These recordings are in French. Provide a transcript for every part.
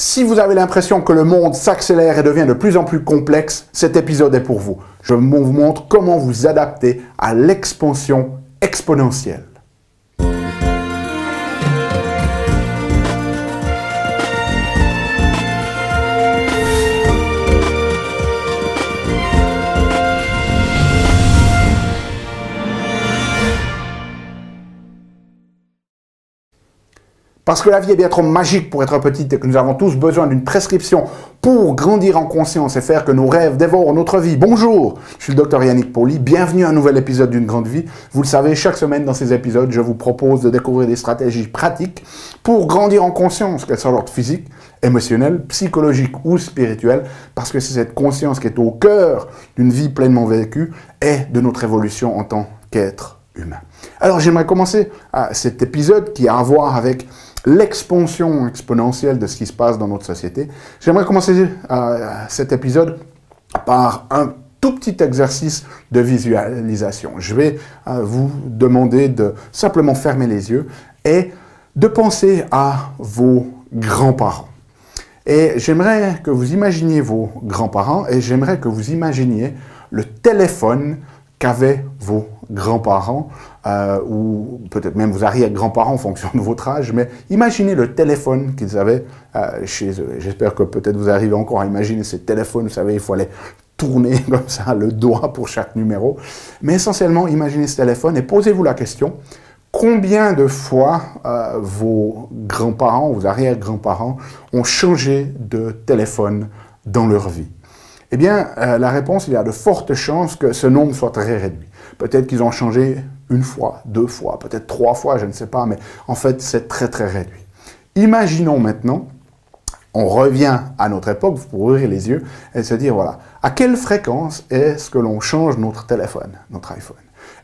Si vous avez l'impression que le monde s'accélère et devient de plus en plus complexe, cet épisode est pour vous. Je vous montre comment vous adapter à l'expansion exponentielle. Parce que la vie est bien trop magique pour être petite et que nous avons tous besoin d'une prescription pour grandir en conscience et faire que nos rêves dévorent notre vie. Bonjour, je suis le Dr Yannick Pauly, bienvenue à un nouvel épisode d'Une Grande Vie. Vous le savez, chaque semaine dans ces épisodes, je vous propose de découvrir des stratégies pratiques pour grandir en conscience, qu'elles soient d'ordre physique, émotionnel, psychologique ou spirituel, parce que c'est cette conscience qui est au cœur d'une vie pleinement vécue et de notre évolution en tant qu'être humain. Alors j'aimerais commencer cet épisode qui a à voir avec l'expansion exponentielle de ce qui se passe dans notre société. J'aimerais commencer cet épisode par un tout petit exercice de visualisation. Je vais vous demander de simplement fermer les yeux et de penser à vos grands-parents. Et j'aimerais que vous imaginiez vos grands-parents et j'aimerais que vous imaginiez le téléphone qu'avaient vos grands-parents ou peut-être même vos arrière-grands-parents en fonction de votre âge, mais imaginez le téléphone qu'ils avaient chez eux. J'espère que peut-être vous arrivez encore à imaginer ces téléphones, vous savez, il faut aller tourner comme ça le doigt pour chaque numéro. Mais essentiellement, imaginez ce téléphone et posez-vous la question, combien de fois vos grands-parents, vos arrière-grands-parents ont changé de téléphone dans leur vie? Eh bien, la réponse, il y a de fortes chances que ce nombre soit très réduit. Peut-être qu'ils ont changé une fois, deux fois, peut-être trois fois, je ne sais pas, mais en fait, c'est très très réduit. Imaginons maintenant, on revient à notre époque, vous pouvez ouvrir les yeux et se dire, voilà, à quelle fréquence est-ce que l'on change notre téléphone, notre iPhone?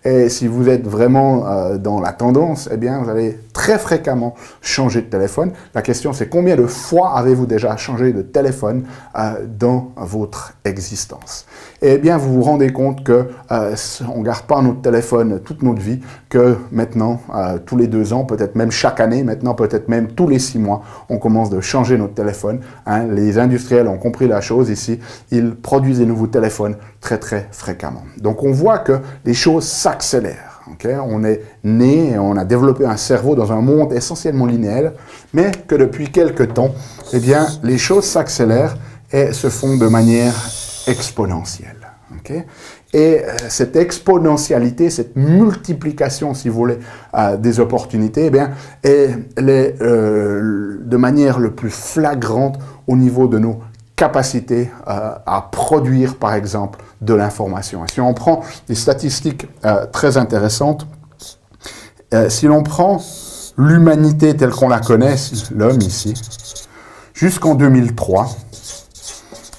Et si vous êtes vraiment dans la tendance, eh bien, vous allez très fréquemment changer de téléphone. La question, c'est combien de fois avez-vous déjà changé de téléphone dans votre existence? Eh bien, vous vous rendez compte que on ne garde pas notre téléphone toute notre vie, que maintenant, tous les 2 ans, peut-être même chaque année, maintenant peut-être même tous les 6 mois, on commence de changer notre téléphone. Hein. Les industriels ont compris la chose ici, ils produisent des nouveaux téléphones très très fréquemment. Donc on voit que les choses s'accélèrent. Okay? On est né et on a développé un cerveau dans un monde essentiellement linéaire, mais que depuis quelques temps, eh bien, les choses s'accélèrent et se font de manière exponentielle. Okay? Et cette exponentialité, cette multiplication, si vous voulez, des opportunités, eh bien, elle est de manière le plus flagrante au niveau de nos capacités à produire, par exemple, de l'information. Et si on prend des statistiques très intéressantes, si l'on prend l'humanité telle qu'on la connaît, l'homme ici, jusqu'en 2003,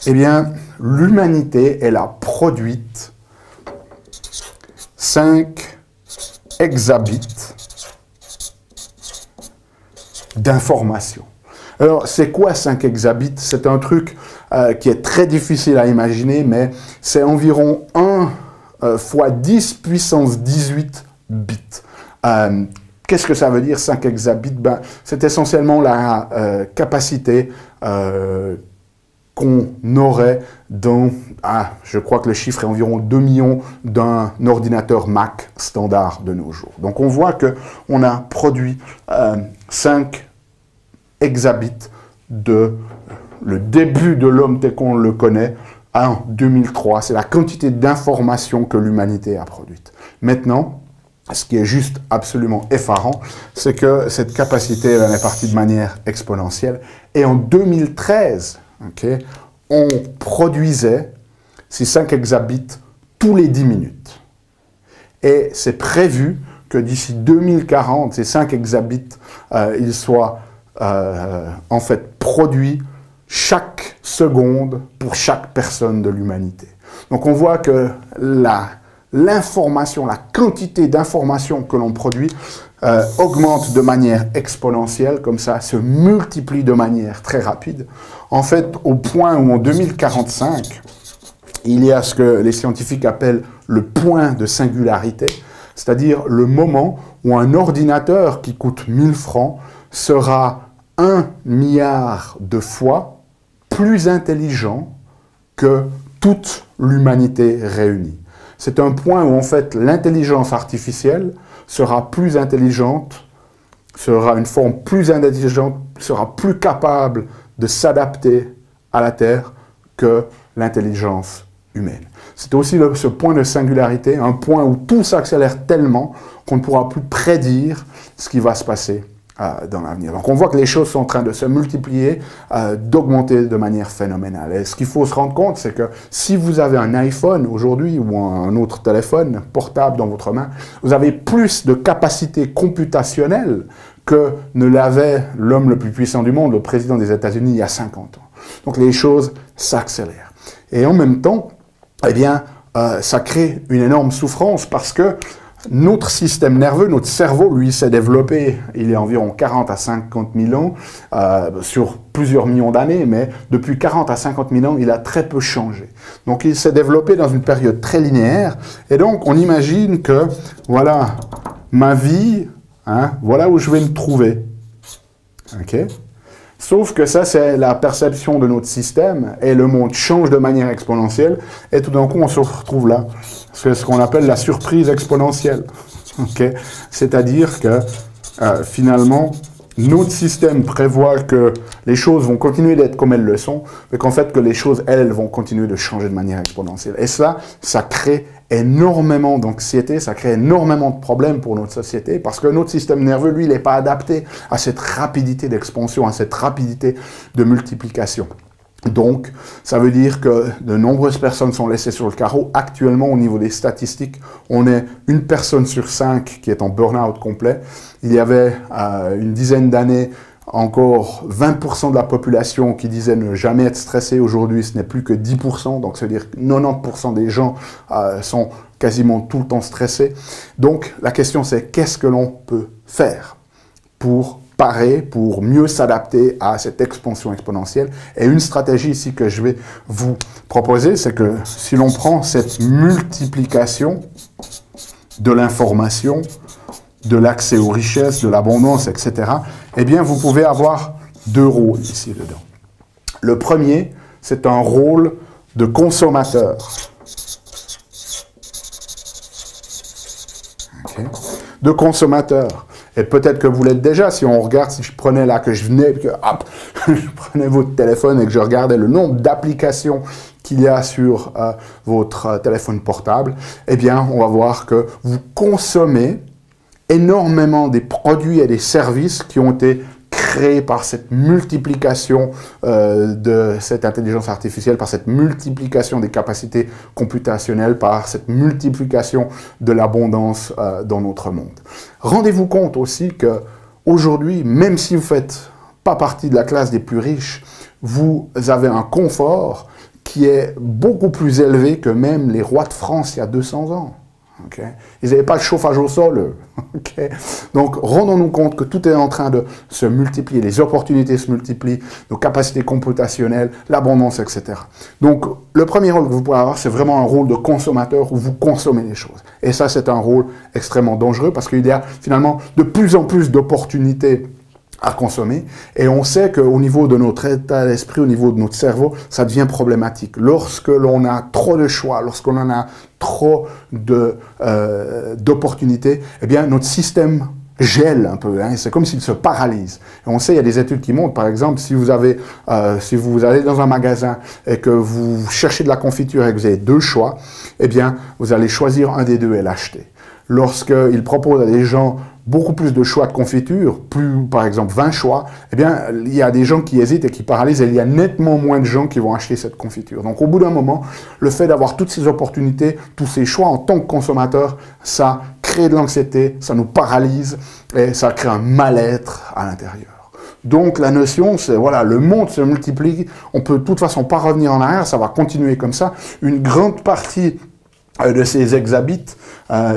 eh bien, l'humanité, elle a produit 5 exabits d'informations. Alors, c'est quoi 5 exabits? C'est un truc qui est très difficile à imaginer, mais c'est environ 1 fois 10 puissance 18 bits. Qu'est-ce que ça veut dire 5 exabits? Ben, c'est essentiellement la capacité qu'on aurait dans, je crois que le chiffre est environ 2 millions d'un ordinateur Mac standard de nos jours. Donc on voit qu'on a produit 5 exabits de le début de l'homme tel qu'on le connaît en 2003. C'est la quantité d'informations que l'humanité a produite. Maintenant, ce qui est juste absolument effarant, c'est que cette capacité elle est partie de manière exponentielle. Et en 2013, okay, on produisait ces 5 exabits tous les 10 minutes. Et c'est prévu que d'ici 2040, ces 5 exabits, ils soient en fait produits chaque seconde pour chaque personne de l'humanité. Donc on voit que l'information, la quantité d'informations que l'on produit augmente de manière exponentielle, comme ça se multiplie de manière très rapide. En fait, au point où en 2045, il y a ce que les scientifiques appellent le point de singularité, c'est-à-dire le moment où un ordinateur qui coûte 1000 francs sera 1 milliard de fois plus intelligent que toute l'humanité réunie. C'est un point où en fait l'intelligence artificielle sera plus intelligente, sera une forme plus intelligente, sera plus capable de s'adapter à la Terre que l'intelligence humaine. C'est aussi ce point de singularité, un point où tout s'accélère tellement qu'on ne pourra plus prédire ce qui va se passer dans l'avenir. Donc on voit que les choses sont en train de se multiplier, d'augmenter de manière phénoménale. Et ce qu'il faut se rendre compte, c'est que si vous avez un iPhone aujourd'hui ou un autre téléphone portable dans votre main, vous avez plus de capacité computationnelle que ne l'avait l'homme le plus puissant du monde, le président des États-Unis, il y a 50 ans. Donc les choses s'accélèrent. Et en même temps, eh bien, ça crée une énorme souffrance parce que notre système nerveux, notre cerveau, lui, s'est développé il y a environ 40 à 50 000 ans, sur plusieurs millions d'années, mais depuis 40 à 50 000 ans, il a très peu changé. Donc il s'est développé dans une période très linéaire, et donc on imagine que, voilà, ma vie, hein, voilà où je vais me trouver. Ok ? Sauf que ça, c'est la perception de notre système, et le monde change de manière exponentielle, et tout d'un coup, on se retrouve là. C'est ce qu'on appelle la surprise exponentielle. Okay? C'est-à-dire que, finalement, notre système prévoit que les choses vont continuer d'être comme elles le sont, mais qu'en fait, que les choses, elles, vont continuer de changer de manière exponentielle. Et ça crée énormément d'anxiété, ça crée énormément de problèmes pour notre société, parce que notre système nerveux, lui, il n'est pas adapté à cette rapidité d'expansion, à cette rapidité de multiplication. Donc, ça veut dire que de nombreuses personnes sont laissées sur le carreau. Actuellement, au niveau des statistiques, on est une personne sur 5 qui est en burn-out complet. Il y avait une dizaine d'années, encore 20% de la population qui disait ne jamais être stressé. Aujourd'hui, ce n'est plus que 10%. Donc, ça veut dire que 90% des gens sont quasiment tout le temps stressés. Donc, la question, c'est qu'est-ce que l'on peut faire pour parer, pour mieux s'adapter à cette expansion exponentielle. Et une stratégie ici que je vais vous proposer, c'est que si l'on prend cette multiplication de l'information, de l'accès aux richesses, de l'abondance, etc., eh bien, vous pouvez avoir 2 rôles ici dedans. Le premier, c'est un rôle de consommateur. Okay. De consommateur. Et peut-être que vous l'êtes déjà, si on regarde, si je prenais là, que je venais, que hop, je prenais votre téléphone et que je regardais le nombre d'applications qu'il y a sur votre téléphone portable, eh bien, on va voir que vous consommez énormément des produits et des services qui ont été créés par cette multiplication de cette intelligence artificielle, par cette multiplication des capacités computationnelles, par cette multiplication de l'abondance dans notre monde. Rendez-vous compte aussi que aujourd'hui, même si vous ne faites pas partie de la classe des plus riches, vous avez un confort qui est beaucoup plus élevé que même les rois de France il y a 200 ans. Okay. Ils n'avaient pas de chauffage au sol. Okay. Donc, rendons-nous compte que tout est en train de se multiplier, les opportunités se multiplient, nos capacités computationnelles, l'abondance, etc. Donc, le premier rôle que vous pouvez avoir, c'est vraiment un rôle de consommateur où vous consommez les choses. Et ça, c'est un rôle extrêmement dangereux parce qu'il y a finalement de plus en plus d'opportunités à consommer, et on sait qu'au niveau de notre état d'esprit, au niveau de notre cerveau, ça devient problématique. Lorsque l'on a trop de choix, lorsque l'on a trop d'opportunités, eh bien notre système gèle un peu, hein, c'est comme s'il se paralyse. Et on sait, il y a des études qui montrent, par exemple, si vous allez dans un magasin et que vous cherchez de la confiture et que vous avez 2 choix, eh bien vous allez choisir un des 2 et l'acheter. Lorsqu'ils proposent à des gens beaucoup plus de choix de confiture, plus par exemple 20 choix, eh bien il y a des gens qui hésitent et qui paralysent, et il y a nettement moins de gens qui vont acheter cette confiture. Donc au bout d'un moment, le fait d'avoir toutes ces opportunités, tous ces choix en tant que consommateur, ça crée de l'anxiété, ça nous paralyse et ça crée un mal-être à l'intérieur. Donc la notion, c'est voilà, le monde se multiplie, on peut de toute façon pas revenir en arrière, ça va continuer comme ça. Une grande partie de ces exabits.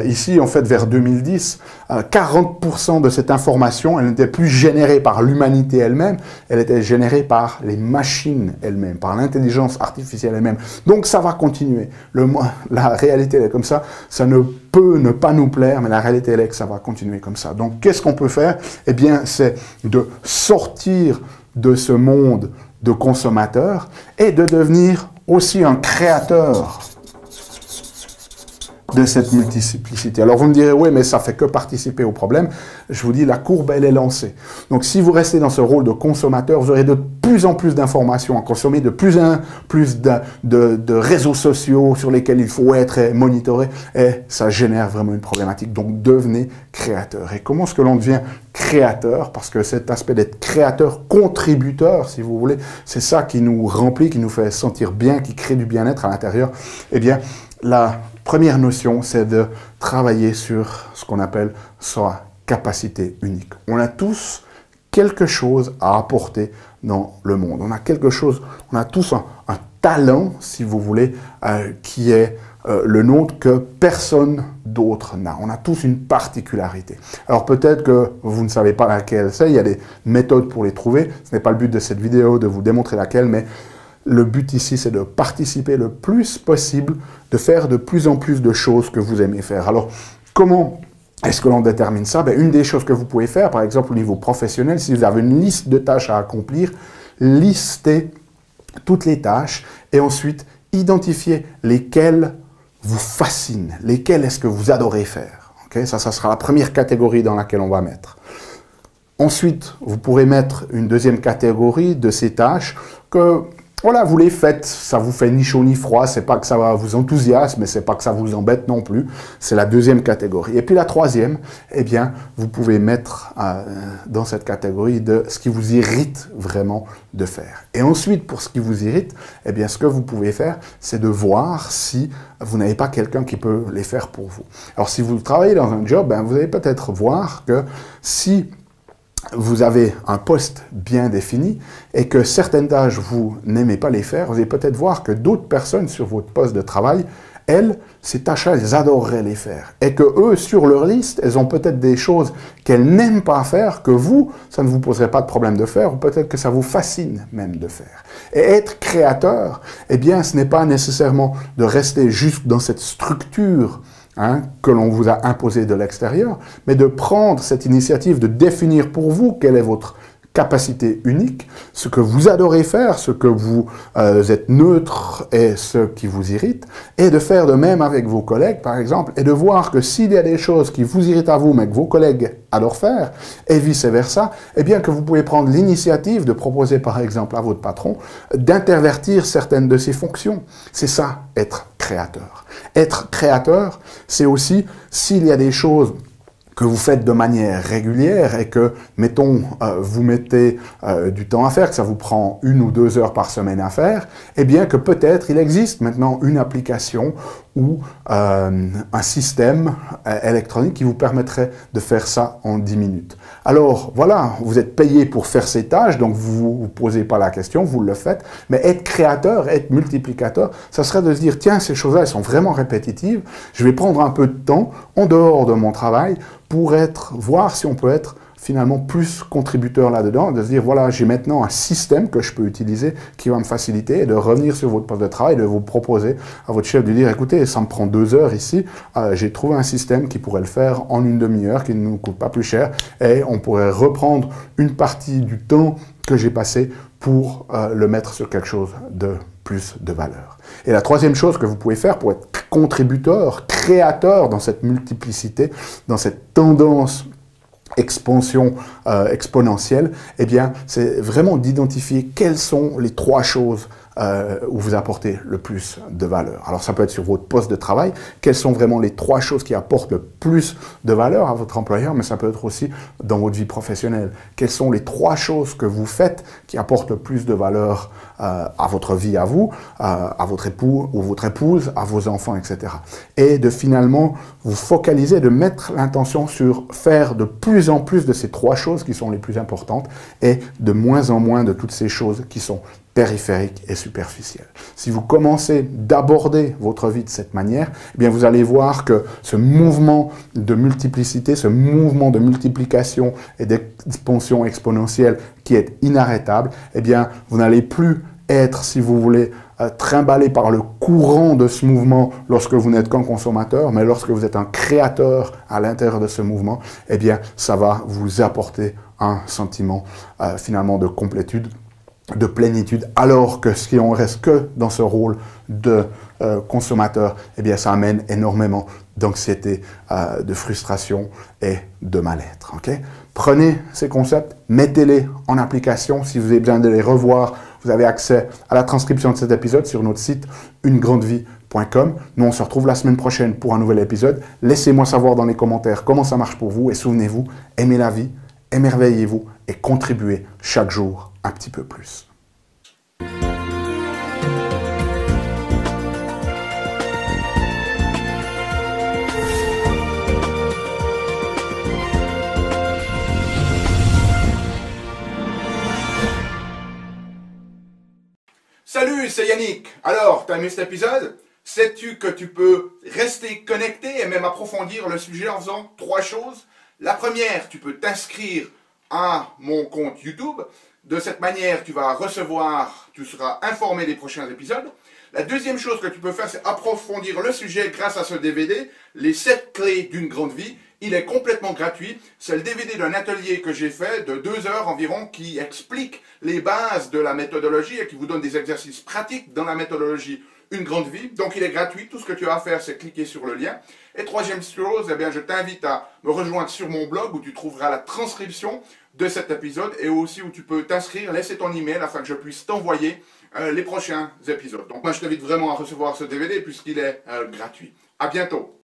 Ici, en fait, vers 2010, 40% de cette information, elle n'était plus générée par l'humanité elle-même, elle était générée par les machines elles-mêmes, par l'intelligence artificielle elle-même. Donc, ça va continuer. La réalité, elle est comme ça. Ça ne peut ne pas nous plaire, mais la réalité, elle est que ça va continuer comme ça. Donc, qu'est-ce qu'on peut faire? Eh bien, c'est de sortir de ce monde de consommateurs et de devenir aussi un créateur de cette multiplicité. Alors vous me direz, oui, mais ça fait que participer au problème. Je vous dis, la courbe, elle est lancée. Donc si vous restez dans ce rôle de consommateur, vous aurez de plus en plus d'informations à consommer, de plus en plus de réseaux sociaux sur lesquels il faut être monitoré, et ça génère vraiment une problématique. Donc devenez créateur. Et comment est-ce que l'on devient créateur? Parce que cet aspect d'être créateur, contributeur, si vous voulez, c'est ça qui nous remplit, qui nous fait sentir bien, qui crée du bien-être à l'intérieur. Eh bien, la première notion, c'est de travailler sur ce qu'on appelle sa capacité unique. On a tous quelque chose à apporter dans le monde. On a quelque chose, on a tous un talent, si vous voulez, qui est le nôtre que personne d'autre n'a. On a tous une particularité. Alors peut-être que vous ne savez pas laquelle c'est, il y a des méthodes pour les trouver. Ce n'est pas le but de cette vidéo de vous démontrer laquelle, mais le but ici, c'est de participer le plus possible, de faire de plus en plus de choses que vous aimez faire. Alors, comment est-ce que l'on détermine ça? Ben, une des choses que vous pouvez faire, par exemple au niveau professionnel, si vous avez une liste de tâches à accomplir, listez toutes les tâches et ensuite identifiez lesquelles vous fascinent, lesquelles est-ce que vous adorez faire. Okay? Ça sera la première catégorie dans laquelle on va mettre. Ensuite, vous pourrez mettre une deuxième catégorie de ces tâches que voilà, vous les faites, ça vous fait ni chaud ni froid, c'est pas que ça vous enthousiasme, mais c'est pas que ça vous embête non plus. C'est la deuxième catégorie. Et puis la troisième, eh bien, vous pouvez mettre dans cette catégorie de ce qui vous irrite vraiment de faire. Et ensuite, pour ce qui vous irrite, eh bien, ce que vous pouvez faire, c'est de voir si vous n'avez pas quelqu'un qui peut les faire pour vous. Alors, si vous travaillez dans un job, ben, vous allez peut-être voir que si vous avez un poste bien défini et que certaines tâches, vous n'aimez pas les faire, vous allez peut-être voir que d'autres personnes sur votre poste de travail, elles, ces tâches-là, elles adoreraient les faire. Et que eux, sur leur liste, elles ont peut-être des choses qu'elles n'aiment pas faire, que vous, ça ne vous poserait pas de problème de faire, ou peut-être que ça vous fascine même de faire. Et être créateur, eh bien, ce n'est pas nécessairement de rester juste dans cette structure que l'on vous a imposé de l'extérieur, mais de prendre cette initiative de définir pour vous quelle est votre capacité unique, ce que vous adorez faire, ce que vous êtes neutre et ce qui vous irrite, et de faire de même avec vos collègues, par exemple, et de voir que s'il y a des choses qui vous irritent à vous, mais que vos collègues adorent faire, et vice-versa, eh bien que vous pouvez prendre l'initiative de proposer, par exemple, à votre patron, d'intervertir certaines de ses fonctions. C'est ça, être créateur. Être créateur, c'est aussi, s'il y a des choses que vous faites de manière régulière et que, mettons, vous mettez du temps à faire, que ça vous prend 1 ou 2 heures par semaine à faire, eh bien que peut-être il existe maintenant une application ou un système électronique qui vous permettrait de faire ça en 10 minutes. Alors voilà, vous êtes payé pour faire ces tâches, donc vous ne vous posez pas la question, vous le faites, mais être créateur, être multiplicateur, ça serait de se dire, tiens, ces choses-là, elles sont vraiment répétitives, je vais prendre un peu de temps en dehors de mon travail pour voir si on peut être finalement plus contributeur là-dedans, de se dire, voilà, j'ai maintenant un système que je peux utiliser qui va me faciliter et de revenir sur votre poste de travail, de vous proposer à votre chef de dire, écoutez, ça me prend 2 heures ici, j'ai trouvé un système qui pourrait le faire en 1 demi-heure, qui ne nous coûte pas plus cher, et on pourrait reprendre une partie du temps que j'ai passé pour le mettre sur quelque chose de plus de valeur. Et la troisième chose que vous pouvez faire pour être contributeur, créateur dans cette multiplicité, dans cette tendance expansion exponentielle, eh bien, c'est vraiment d'identifier quelles sont les 3 choses où vous apportez le plus de valeur. Alors, ça peut être sur votre poste de travail, quelles sont vraiment les 3 choses qui apportent le plus de valeur à votre employeur, mais ça peut être aussi dans votre vie professionnelle. Quelles sont les 3 choses que vous faites qui apportent le plus de valeur à votre vie, à vous, à votre époux ou votre épouse, à vos enfants, etc. Et de finalement vous focaliser, de mettre l'intention sur faire de plus en plus de ces 3 choses qui sont les plus importantes et de moins en moins de toutes ces choses qui sont périphérique et superficiel. Si vous commencez d'aborder votre vie de cette manière, eh bien vous allez voir que ce mouvement de multiplicité, ce mouvement de multiplication et d'expansion exponentielle qui est inarrêtable, eh bien vous n'allez plus être, si vous voulez, trimballé par le courant de ce mouvement lorsque vous n'êtes qu'un consommateur, mais lorsque vous êtes un créateur à l'intérieur de ce mouvement, eh bien ça va vous apporter un sentiment finalement de complétude, de plénitude, alors que ce qui en reste que dans ce rôle de consommateur, eh bien ça amène énormément d'anxiété, de frustration et de mal-être. Okay? Prenez ces concepts, mettez-les en application. Si vous avez besoin de les revoir, vous avez accès à la transcription de cet épisode sur notre site unegrandevie.com. Nous, on se retrouve la semaine prochaine pour un nouvel épisode. Laissez-moi savoir dans les commentaires comment ça marche pour vous et souvenez-vous, aimez la vie, émerveillez-vous et contribuez chaque jour un petit peu plus. Salut, c'est Yannick. Alors, t'as aimé cet épisode? Sais-tu que tu peux rester connecté et même approfondir le sujet en faisant 3 choses? La première, tu peux t'inscrire à mon compte YouTube. De cette manière, tu vas recevoir, tu seras informé des prochains épisodes. La deuxième chose que tu peux faire, c'est approfondir le sujet grâce à ce DVD, les 7 clés d'une grande vie. Il est complètement gratuit. C'est le DVD d'un atelier que j'ai fait de 2 heures environ qui explique les bases de la méthodologie et qui vous donne des exercices pratiques dans la méthodologie Une Grande Vie. Donc il est gratuit. Tout ce que tu as à faire, c'est cliquer sur le lien. Et troisième chose, eh bien, je t'invite à me rejoindre sur mon blog où tu trouveras la transcription de cet épisode et aussi où tu peux t'inscrire, laisser ton email afin que je puisse t'envoyer les prochains épisodes. Donc moi, je t'invite vraiment à recevoir ce DVD puisqu'il est gratuit. À bientôt.